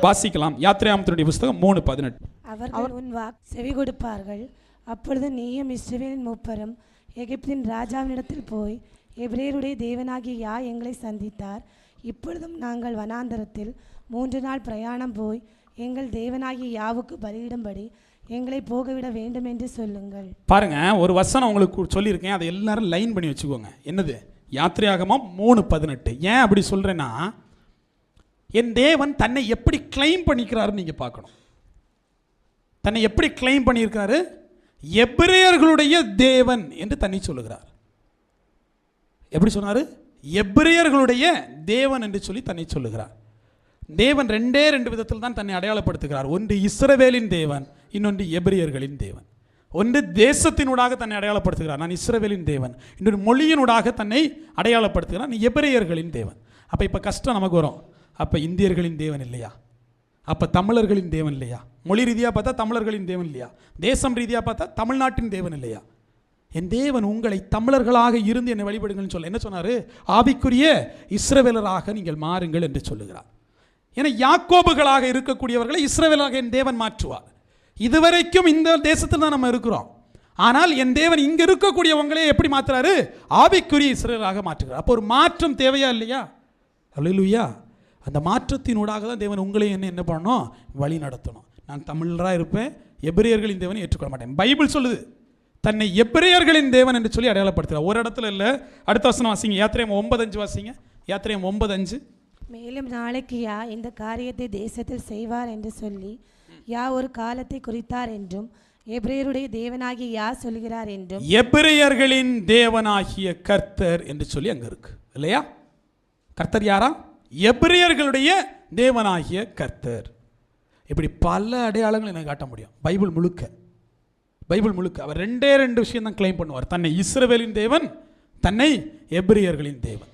வாசிக்கலாம். யாத்திராகமத்தினுடைய புஸ்தகம் 3:18. அவர்கள் உன் வாக்கு செவி கொடுப்பார்கள். அப்பொழுது நீயும் இஸ்ரவேலின் மூப்பரும் எகிப்தின் ராஜாவினிடத்தில் போய், எபிரேயருடைய தேவனாகிய யா எங்களை சந்தித்தார். இப்பொழுதும் நாங்கள் வனாந்தரத்தில் 3 நாள் பிரயாணம் போய் எங்கள் தேவனாகிய யாவுக்கு பலியிடும்படி எங்களை போகவிட வேண்டும் என்று சொல்லுங்கள். பாருங்க, ஒரு வசனம் உங்களுக்கு சொல்லியிருக்கேன், அதை எல்லாரும் லைன் பண்ணி வச்சுக்கோங்க. என்னது? யாத்திராகமம் 3:18. ஏன் அப்படி சொல்றேன்னா, என் தேவன் தன்னை எப்படி கிளைம் பண்ணிக்கிறாருன்னு நீங்க பார்க்கணும். தன்னை எப்படி கிளைம் பண்ணியிருக்கிறாரு? எபிரேயர்களுடைய தேவன் என்று தன்னை சொல்லுகிறார். எப்படி சொன்னாரு? எபிரேயர்களுடைய தேவன் என்று சொல்லி தன்னை சொல்லுகிறார். தேவன் ரெண்டு விதத்தில் தான் தன்னை அடையாளப்படுத்துகிறார். ஒன்று இஸ்ரவேலின் தேவன், இன்னொன்று எபிரேயர்களின் தேவன். ஒன்று தேசத்தினூடாக தன்னை அடையாளப்படுத்துகிறார், நான் இஸ்ரவேலின் தேவன். இன்னொரு மொழியினூடாக தன்னை அடையாளப்படுத்துகிறார், நீ எபிரேயர்களின் தேவன். அப்போ இப்போ கஷ்டம் நமக்கு வரும். அப்போ இந்தியர்களின் தேவன் இல்லையா? அப்போ தமிழர்களின் தேவன் இல்லையா? மொழி ரீதியாக பார்த்தா தமிழர்களின் தேவன் இல்லையா? தேசம் ரீதியாக பார்த்தா தமிழ்நாட்டின் தேவன் இல்லையா? என் தேவன் உங்களை தமிழர்களாக இருந்து என்னை வழிபடுங்கள்னு சொல்ல என்ன சொன்னார்? ஆவிக்குரிய இஸ்ரவேலராக நீங்கள் மாறுங்கள் என்று சொல்லுகிறார். ஏன்னா யாக்கோபுகளாக இருக்கக்கூடியவர்களை இஸ்ரவேலாக என் தேவன் மாற்றுவார். இதுவரைக்கும் இந்த தேசத்தில் தான் நம்ம இருக்கிறோம். ஆனால் என் தேவன் இங்கே இருக்கக்கூடியவங்களே எப்படி மாற்றுறாரு? ஆவிக்குரிய இஸ்ரவேலாக மாற்றுகிறார். அப்போ ஒரு மாற்றம் தேவையா இல்லையா? அல்லேலூயா. அந்த மாற்றத்தினூடாக தான் தேவன் உங்களையும் என்ன பண்ணணும்? வழி நடத்தணும். நான் தமிழராக இருப்பேன், எபிரேயர்களின் தேவனை ஏற்றுக்கொள்ள மாட்டேன். பைபிள் சொல்லுது தன்னை எபிரேயர்களின் தேவன் என்று சொல்லி அடையாளப்படுத்துகிறார். ஒரு இடத்துல இல்லை. அடுத்த வசனம் வாசிங்க. யாத்திராகமம் 9:5 வாசிங்க. யாத்திராகமம் 9:5. மேலும் நாளைக்கு யா இந்த காரியத்தை தேசத்தில் செய்வார் என்று சொல்லி யா ஒரு காலத்தை குறித்தார் என்றும் எபிரேயருடைய தேவனாகிய யா சொல்கிறார் என்றும். எபிரேயர்களின் தேவனாகிய கர்த்தர் என்று சொல்லி அங்க இருக்கு இல்லையா? கர்த்தர் யாரா? எபிரேயர்களுடைய தேவனாகிய கர்த்தர். இப்படி பல அடையாளங்கள் எனக்கு காட்ட முடியும் பைபிள் முழுக்க. அவர் ரெண்டு விஷயம் தான் கிளைம் பண்ணுவார். தன்னை இஸ்ரவேலின் தேவன், தன்னை எபிரேயர்களின் தேவன்.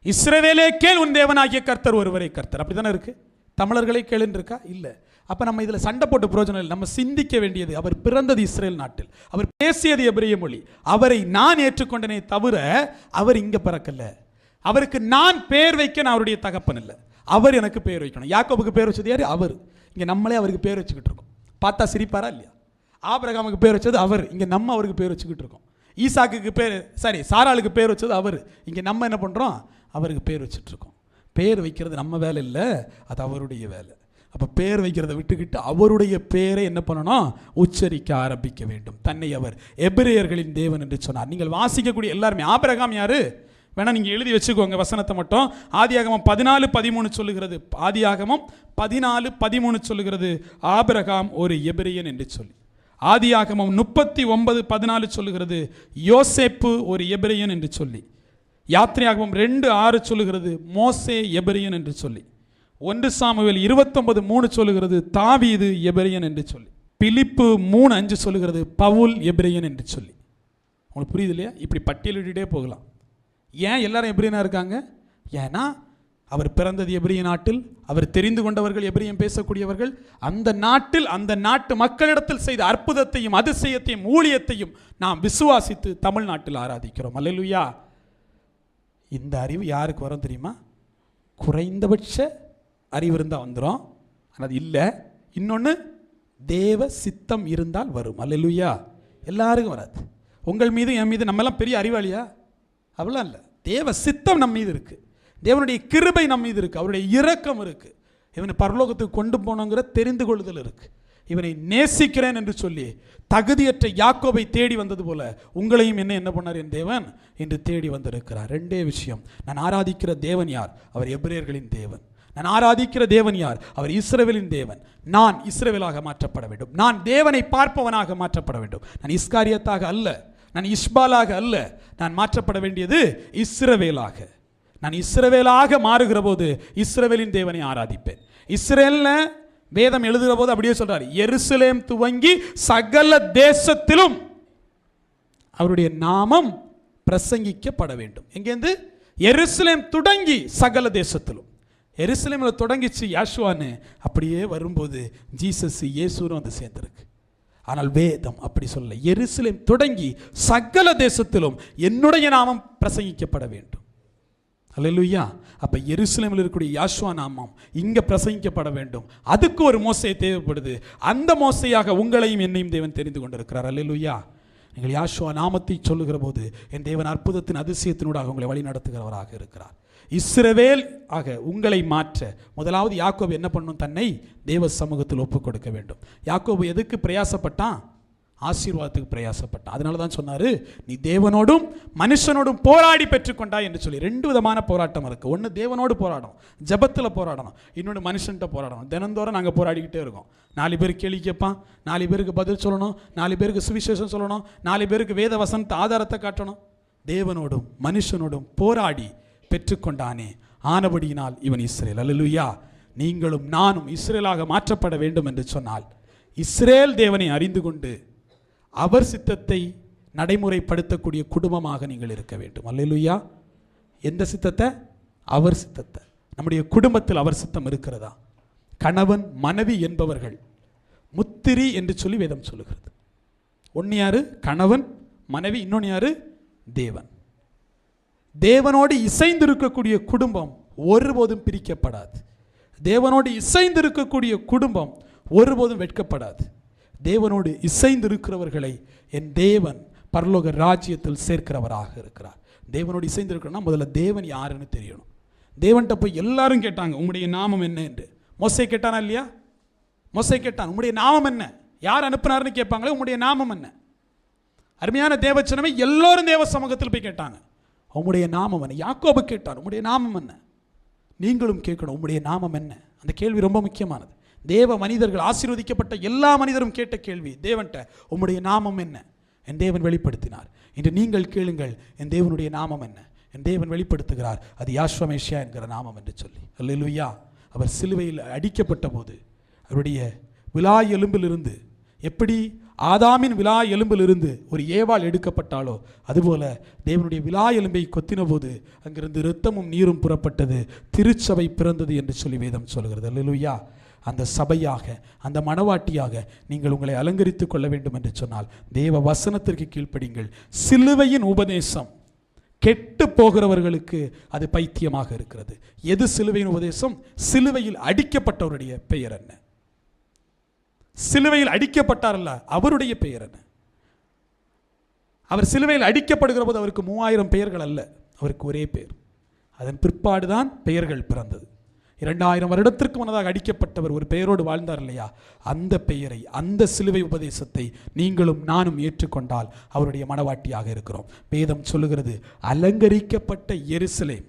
இஸ்ரவேலே கேள் உன் தேவனாகிய கர்த்தர் ஒருவரே கர்த்தர். அப்படி தானே இருக்கு. தமிழர்களை கேளுன்னு இருக்கா? இல்லை. அப்போ நம்ம இதில் சண்டை போட்டு பிரயோஜனம் இல்லை. நம்ம சிந்திக்க வேண்டியது, அவர் பிறந்தது இஸ்ரேல் நாட்டில், அவர் பேசியது எபிரேய மொழி, அவரை நான் ஏற்றுக்கொண்டனே தவிர அவர் இங்கே பிறக்கல. அவருக்கு நான் பேர் வைக்க நான் அவருடைய தகப்பன் இல்லை, அவர் எனக்கு பேர் வைக்கணும். யாக்கோபுக்கு பேர் வச்சது யார்? அவர். இங்கே நம்மளே அவருக்கு பேர் வச்சுக்கிட்டு இருக்கோம். பார்த்தா சிரிப்பாரா இல்லையா? ஆபிரகாமுக்கு பேர் வச்சது அவர், இங்கே நம்ம அவருக்கு பேர் வச்சுக்கிட்டு இருக்கோம். ஈசாக்குக்கு பேர், சாராளுக்கு பேர் வச்சது அவர், இங்கே நம்ம என்ன பண்ணுறோம்? அவருக்கு பேர் வச்சுட்டு இருக்கோம். பேர் வைக்கிறது நம்ம வேலை இல்லை, அது அவருடைய வேலை. அப்போ பேர் வைக்கிறத விட்டுக்கிட்டு அவருடைய பேரை என்ன பண்ணணும்? உச்சரிக்க ஆரம்பிக்க வேண்டும். தன்னை அவர் எபிரேயர்களின் தேவன் என்று சொன்னார். நீங்கள் வாசிக்கக்கூடிய எல்லாருமே, ஆபிரகாம் யாரு வேணா நீங்கள் எழுதி வச்சுக்கோங்க வசனத்தை மட்டும். ஆதியாகமம் 14:13 சொல்லுகிறது. ஆதியாகமம் 14:13 சொல்லுகிறது ஆபிரகாம் ஒரு எபிரேயன் என்று சொல்லி. ஆதியாகமம் 39:14 சொல்லுகிறது யோசேப்பு ஒரு எபிரேயன் என்று சொல்லி. யாத்திராகமம் 2:6 சொல்லுகிறது மோசே எபிரேயன் என்று சொல்லி. 1 சாமுவேல் 29:3 சொல்லுகிறது தாவீது எபிரேயன் என்று சொல்லி. பிலிப்பு 3:5 சொல்லுகிறது பவுல் எபிரேயன் என்று சொல்லி. உங்களுக்கு புரியுது இல்லையா? இப்படி பட்டியலிட்டே போகலாம். ஏன் எல்லாரும் எபிரேயனா இருக்காங்க? ஏன்னா அவர் பிறந்தது எபிரேய நாட்டில், அவர் தெரிந்து கொண்டவர்கள் எபிரேயம் பேசக்கூடியவர்கள், அந்த நாட்டில் அந்த நாட்டு மக்களிடத்தில் செய்த அற்புதத்தையும் அதிசயத்தையும் ஊழியத்தையும் நாம் விசுவாசித்து தமிழ்நாட்டில் ஆராதிக்கிறோம். அல்லேலூயா. இந்த அறிவு யாருக்கு வரும் தெரியுமா? குறைந்தபட்ச அறிவு இருந்தால் வந்துடும், ஆனால் இல்லை. இன்னொன்று, தேவ சித்தம் இருந்தால் வரும். அல்லேலூயா. எல்லாருக்கும் வராது. உங்கள் மீது என் மீது நம்மெல்லாம் பெரிய அறிவாளியா? அவ்வளோ இல்லை. தேவ சித்தம் நம் மீது இருக்குது, தேவனுடைய கிருபை நம் மீது இருக்குது, அவருடைய இரக்கம் இருக்குது, இவனை பரலோகத்துக்கு கொண்டு போனோங்கிற தெரிந்து கொள்ளுதல் இருக்குது. இவனை நேசிக்கிறேன் என்று சொல்லி தகுதியற்ற யாக்கோபை தேடி வந்தது போல உங்களையும் என்ன பண்ணார் என் தேவன் என்று தேடி வந்திருக்கிறார். ரெண்டே விஷயம். நான் ஆராதிக்கிற தேவன் யார்? அவர் எபிரேயர்களின் தேவன். நான் ஆராதிக்கிற தேவன் யார்? அவர் இஸ்ரவேலின் தேவன். நான் இஸ்ரவேலாக மாற்றப்பட வேண்டும், நான் தேவனை பார்ப்பவனாக மாற்றப்பட வேண்டும். நான் இஸ்காரியத்தாக அல்ல, நான் இஷ்பாலாக அல்ல, நான் மாற்றப்பட வேண்டியது இஸ்ரவேலாக. நான் இஸ்ரவேலாக மாறுகிற போது இஸ்ரவேலின் தேவனை ஆராதிப்பேன். இஸ்ரேல்ல வேதம் எழுதுகிற போது அப்படியே சொல்றாரு, எருசலேம் துவங்கி சகல தேசத்திலும் அவருடைய நாமம் பிரசங்கிக்கப்பட வேண்டும். எங்கேருந்து? எருசலேம் தொடங்கி சகல தேசத்திலும். எருசலேமில் தொடங்கிச்சு யாஷுவான்னு, அப்படியே வரும்போது ஜீசஸ் இயேசுவும் வந்து சேர்ந்திருக்கு. ஆனால் வேதம் அப்படி சொல்ல, எருசலேம் தொடங்கி சகல தேசத்திலும் என்னுடைய நாமம் பிரசங்கிக்கப்பட வேண்டும். அல்லேலூயா. அப்ப எருசலேமில் இருக்கக்கூடிய யாசுவா நாமம் இங்க பிரசங்கிக்கப்பட வேண்டும். அதுக்கு ஒரு மோசே தேவைப்படுது. அந்த மோசையாக உங்களையும் என்னையும் தேவன் தெரிந்து கொண்டிருக்கிறார். அல்லேலூயா. நீங்கள் யாசுவா நாமத்தை சொல்லுகிற போது என் தேவன் அற்புதத்தின் அதிசயத்தினூடாக உங்களை வழி நடத்துகிறவராக இருக்கிறார். இஸ்ரவேல் ஆக உங்களை மாற்ற முதலாவது யாக்கோபு என்ன பண்ணும்? தன்னை தேவ சமூகத்தில் ஒப்புக் கொடுக்க வேண்டும். யாக்கோபு எதுக்கு பிரயாசப்பட்டான்? ஆசீர்வாதத்துக்கு பிரயாசப்பட்டான். அதனால தான் சொன்னாரு, நீ தேவனோடும் மனுஷனோடும் போராடி பெற்றுக்கொண்டாய் என்று சொல்லி. 2 விதமான போராட்டம் இருக்கு. ஒன்று தேவனோடு போராடணும், ஜெபத்தில் போராடணும். இன்னொன்று மனுஷன்கிட்ட போராடணும். தினந்தோறும் நாங்கள் போராடிக்கிட்டே இருக்கோம். 4 பேர் கேள்வி கேட்பான், 4 பேருக்கு பதில் சொல்லணும், 4 பேருக்கு சுவிசேஷம் சொல்லணும், 4 பேருக்கு வேத வசனத்தை ஆதாரத்தை காட்டணும். தேவனோடும் மனுஷனோடும் போராடி பெற்றுக்கொண்டானே, ஆனபடியினால் இவன் இஸ்ரேல். அல்லேலூயா. நீங்களும் நானும் இஸ்ரேலாக மாற்றப்பட வேண்டும் என்று சொன்னால் இஸ்ரேல் தேவனை அறிந்து கொண்டு அவர் சித்தத்தை நடைமுறைப்படுத்தக்கூடிய குடும்பமாக நீங்கள் இருக்க வேண்டும். அல்லேலூயா. எந்த சித்தத்தை? அவர் சித்தத்தை. நம்முடைய குடும்பத்தில் அவர் சித்தம் இருக்கிறதா? கணவன் மனைவி என்பவர்கள் முத்திரி என்று சொல்லி வேதம் சொல்லுகிறது. ஒன்று யாரு? கணவன் மனைவி. இன்னொன்று யாரு? தேவன். தேவனோடு இசைந்திருக்கக்கூடிய குடும்பம் ஒருபோதும் பிரிக்கப்படாது. தேவனோடு இசைந்திருக்கக்கூடிய குடும்பம் ஒருபோதும் வெட்கப்படாது. தேவனோடு இசைந்திருக்கிறவர்களை என் தேவன் பரலோக ராஜ்யத்தில் சேர்க்கிறவராக இருக்கிறார். தேவனோடு இசைந்திருக்கிறனா முதல்ல தேவன் யாருன்னு தெரியணும். தேவன்கிட்ட போய் எல்லாரும் கேட்டாங்க, உம்முடைய நாமம் என்ன என்று. மோசே கேட்டானா இல்லையா? மோசே கேட்டான், உம்முடைய நாமம் என்ன? யார் அனுப்பினார்னு கேட்பாங்களே, உம்முடைய நாமம் என்ன? அருமையான தேவச்சனமே எல்லோரும் தேவ சமூகத்தில் போய் கேட்டாங்க, உம்முடைய நாமம் என்ன? யாக்கோபு கேட்டான், உம்முடைய நாமம் என்ன? நீங்களும் கேட்கணும், உம்முடைய நாமம் என்ன? அந்த கேள்வி ரொம்ப முக்கியமானது. தேவ மனிதர்கள், ஆசீர்வதிக்கப்பட்ட எல்லா மனிதரும் கேட்ட கேள்வி தேவன்கிட்ட, உம்முடைய நாமம் என்ன? என் தேவன் வெளிப்படுத்தினார். இன்று நீங்கள் கேளுங்கள், என் தேவனுடைய நாமம் என்ன? என் தேவன் வெளிப்படுத்துகிறார், அது யாஷ்வமேஷியா என்கிற நாமம் என்று சொல்லி. அல்லேலூயா. அவர் சிலுவையில் அடிக்கப்பட்ட போது அவருடைய விலா எலும்பிலிருந்து எப்படி ஆதாமின் விலா எலும்பிலிருந்து ஒரு ஏவாள் எடுக்கப்பட்டாலோ அதுபோல தேவனுடைய விலா எலும்பை கொத்தின போது அங்கிருந்து இரத்தமும் நீரும் புறப்பட்டது, திருச்சபை பிறந்தது என்று சொல்லி வேதம் சொல்கிறது. அல்லேலூயா. அந்த சபையாக, அந்த மணவாட்டியாக நீங்கள் உங்களை அலங்கரித்துக் கொள்ள வேண்டும் என்று சொன்னால் தேவ வசனத்திற்கு கீழ்ப்படிங்கள். சிலுவையின் உபதேசம் கெட்டு போகிறவர்களுக்கு அது பைத்தியமாக இருக்கிறது. எது சிலுவையின் உபதேசம்? சிலுவையில் அடிக்கப்பட்டவருடைய பெயர் என்ன? சிலுவையில் அடிக்கப்பட்டாரல்ல, அவருடைய பெயர் என்ன? அவர் சிலுவையில் அடிக்கப்படுகிற போது அவருக்கு 3000 பெயர்கள் அல்ல, அவருக்கு ஒரே பெயர். அதன் பிற்பாடுதான் பெயர்கள் பிறந்தது. 2000 வருடத்திற்கு முன்னதாக அடிக்கப்பட்டவர் ஒரு பெயரோடு வாழ்ந்தார் இல்லையா? அந்த பெயரை, அந்த சிலுவை உபதேசத்தை நீங்களும் நானும் ஏற்றுக்கொண்டால் அவருடைய மணவாட்டியாக இருக்கிறோம். வேதம் சொல்லுகிறது, அலங்கரிக்கப்பட்ட எருசலேம்,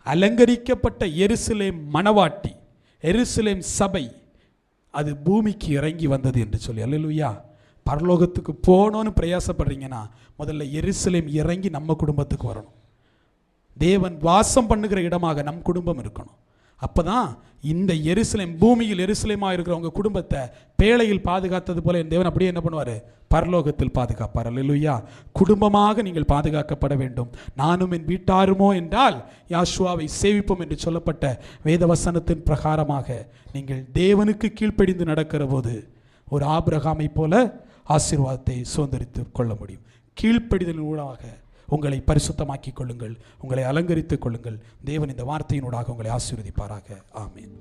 அலங்கரிக்கப்பட்ட எருசலேம் மணவாட்டி, எருசலேம் சபை அது பூமிக்கு இறங்கி வந்தது என்று சொல்லி. அல்லேலூயா. பரலோகத்துக்கு போகணும்னு பிரயாசப்படுறீங்கன்னா முதல்ல எருசலேம் இறங்கி நம்ம குடும்பத்துக்கு வரணும். தேவன் வாசம் பண்ணுகிற இடமாக நம் குடும்பம் இருக்கணும். அப்பதான் இந்த எருசலேம், பூமியில் எருசலேமாக இருக்கிற உங்க குடும்பத்தை பேழையில் பாதுகாத்தது போல என் தேவன் அப்படியே என்ன பண்ணுவார்? பரலோகத்தில் பாதுகாப்பார். அல்லேலூயா. குடும்பமாக நீங்கள் பாதுகாக்கப்பட வேண்டும். நானும் என் வீட்டாருமோ என்றால் யாசுவாவை சேவிப்போம் என்று சொல்லப்பட்ட வேதவசனத்தின் பிரகாரமாக நீங்கள் தேவனுக்கு கீழ்ப்படிந்து நடக்கிற போது ஒரு ஆபிரகாமை போல ஆசீர்வாதத்தை சுதந்திரித்து கொள்ள முடியும். கீழ்ப்படிதலின் ஊடாக உங்களை பரிசுத்தமாக்கிக் கொள்ளுங்கள், உங்களை அலங்கரித்துக் கொள்ளுங்கள். தேவன் இந்த வார்த்தையினூடாக உங்களை ஆசீர்வதிப்பாராக. ஆமென்.